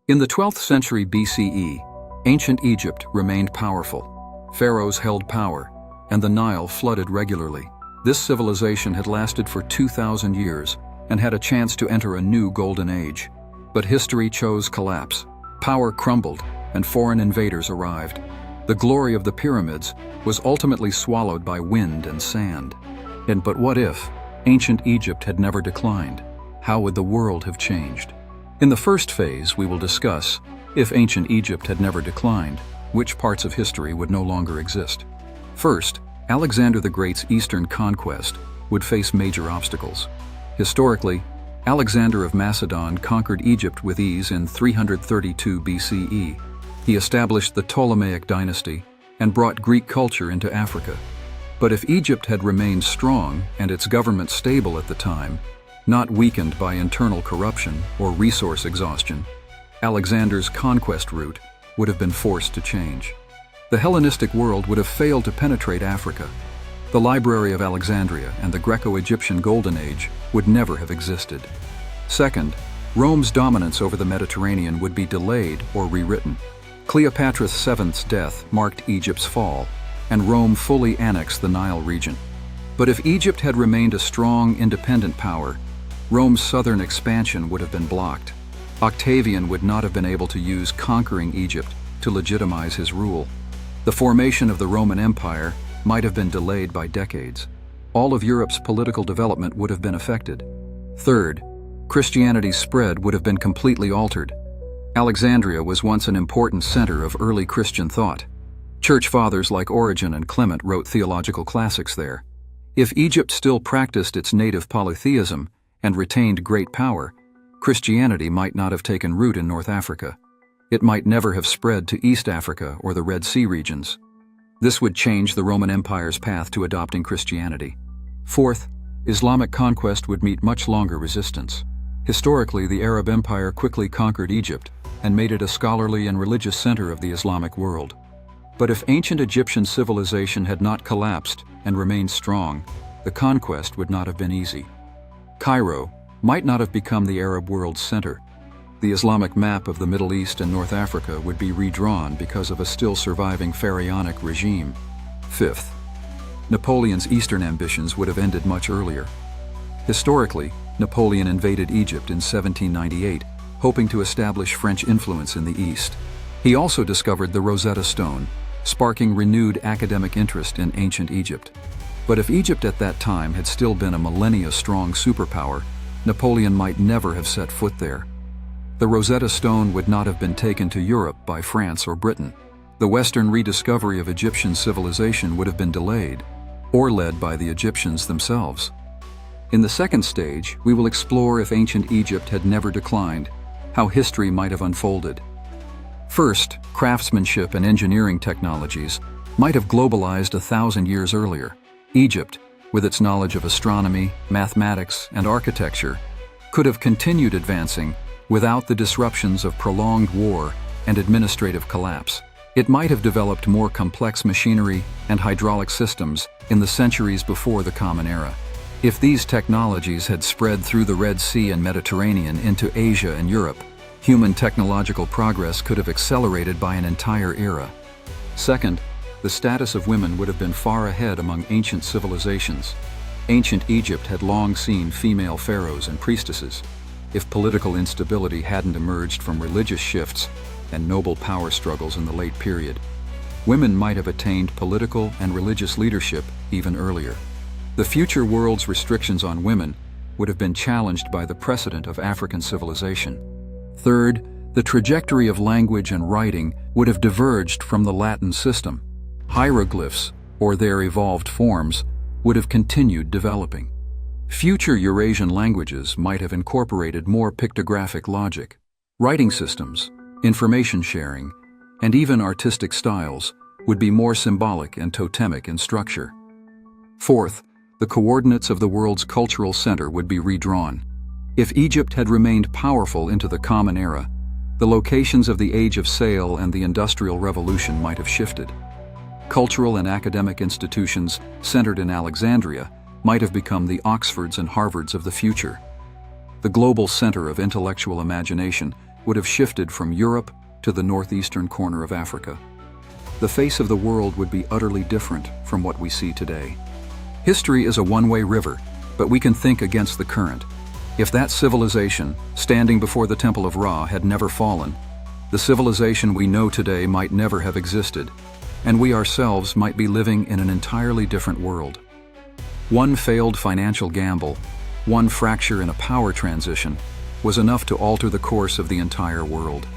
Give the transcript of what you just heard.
In the 12th century BCE, ancient Egypt remained powerful. Pharaohs held power, and the Nile flooded regularly. This civilization had lasted for 2,000 years and had a chance to enter a new golden age. But history chose collapse. Power crumbled, and foreign invaders arrived. The glory of the pyramids was ultimately swallowed by wind and sand. But what if ancient Egypt had never declined? How would the world have changed? In the first phase, we will discuss, if ancient Egypt had never declined, which parts of history would no longer exist. First, Alexander the Great's eastern conquest would face major obstacles. Historically, Alexander of Macedon conquered Egypt with ease in 332 BCE. He established the Ptolemaic dynasty and brought Greek culture into Africa. But if Egypt had remained strong and its government stable at the time, not weakened by internal corruption or resource exhaustion, Alexander's conquest route would have been forced to change. The Hellenistic world would have failed to penetrate Africa. The Library of Alexandria and the Greco-Egyptian Golden Age would never have existed. Second, Rome's dominance over the Mediterranean would be delayed or rewritten. Cleopatra VII's death marked Egypt's fall, and Rome fully annexed the Nile region. But if Egypt had remained a strong, independent power, Rome's southern expansion would have been blocked. Octavian would not have been able to use conquering Egypt to legitimize his rule. The formation of the Roman Empire might have been delayed by decades. All of Europe's political development would have been affected. Third, Christianity's spread would have been completely altered. Alexandria was once an important center of early Christian thought. Church fathers like Origen and Clement wrote theological classics there. If Egypt still practiced its native polytheism and retained great power, Christianity might not have taken root in North Africa. It might never have spread to East Africa or the Red Sea regions. This would change the Roman Empire's path to adopting Christianity. Fourth, Islamic conquest would meet much longer resistance. Historically, the Arab Empire quickly conquered Egypt and made it a scholarly and religious center of the Islamic world. But if ancient Egyptian civilization had not collapsed and remained strong, the conquest would not have been easy. Cairo might not have become the Arab world's center. The Islamic map of the Middle East and North Africa would be redrawn because of a still surviving pharaonic regime. Fifth, Napoleon's eastern ambitions would have ended much earlier. Historically, Napoleon invaded Egypt in 1798, hoping to establish French influence in the East. He also discovered the Rosetta Stone, sparking renewed academic interest in ancient Egypt. But if Egypt at that time had still been a millennia-strong superpower, Napoleon might never have set foot there. The Rosetta Stone would not have been taken to Europe by France or Britain. The Western rediscovery of Egyptian civilization would have been delayed, or led by the Egyptians themselves. In the second stage, we will explore if ancient Egypt had never declined, how history might have unfolded. First, craftsmanship and engineering technologies might have globalized 1,000 years earlier. Egypt, with its knowledge of astronomy, mathematics, and architecture, could have continued advancing without the disruptions of prolonged war and administrative collapse. It might have developed more complex machinery and hydraulic systems in the centuries before the Common Era. If these technologies had spread through the Red Sea and Mediterranean into Asia and Europe, human technological progress could have accelerated by an entire era. Second, the status of women would have been far ahead among ancient civilizations. Ancient Egypt had long seen female pharaohs and priestesses. If political instability hadn't emerged from religious shifts and noble power struggles in the late period, women might have attained political and religious leadership even earlier. The future world's restrictions on women would have been challenged by the precedent of African civilization. Third, the trajectory of language and writing would have diverged from the Latin system. Hieroglyphs, or their evolved forms, would have continued developing. Future Eurasian languages might have incorporated more pictographic logic. Writing systems, information sharing, and even artistic styles would be more symbolic and totemic in structure. Fourth, the coordinates of the world's cultural center would be redrawn. If Egypt had remained powerful into the Common Era, the locations of the Age of Sail and the Industrial Revolution might have shifted. Cultural and academic institutions centered in Alexandria might have become the Oxfords and Harvards of the future. The global center of intellectual imagination would have shifted from Europe to the northeastern corner of Africa. The face of the world would be utterly different from what we see today. History is a one-way river, but we can think against the current. If that civilization, standing before the Temple of Ra, had never fallen, the civilization we know today might never have existed, and we ourselves might be living in an entirely different world. One failed financial gamble, one fracture in a power transition, was enough to alter the course of the entire world.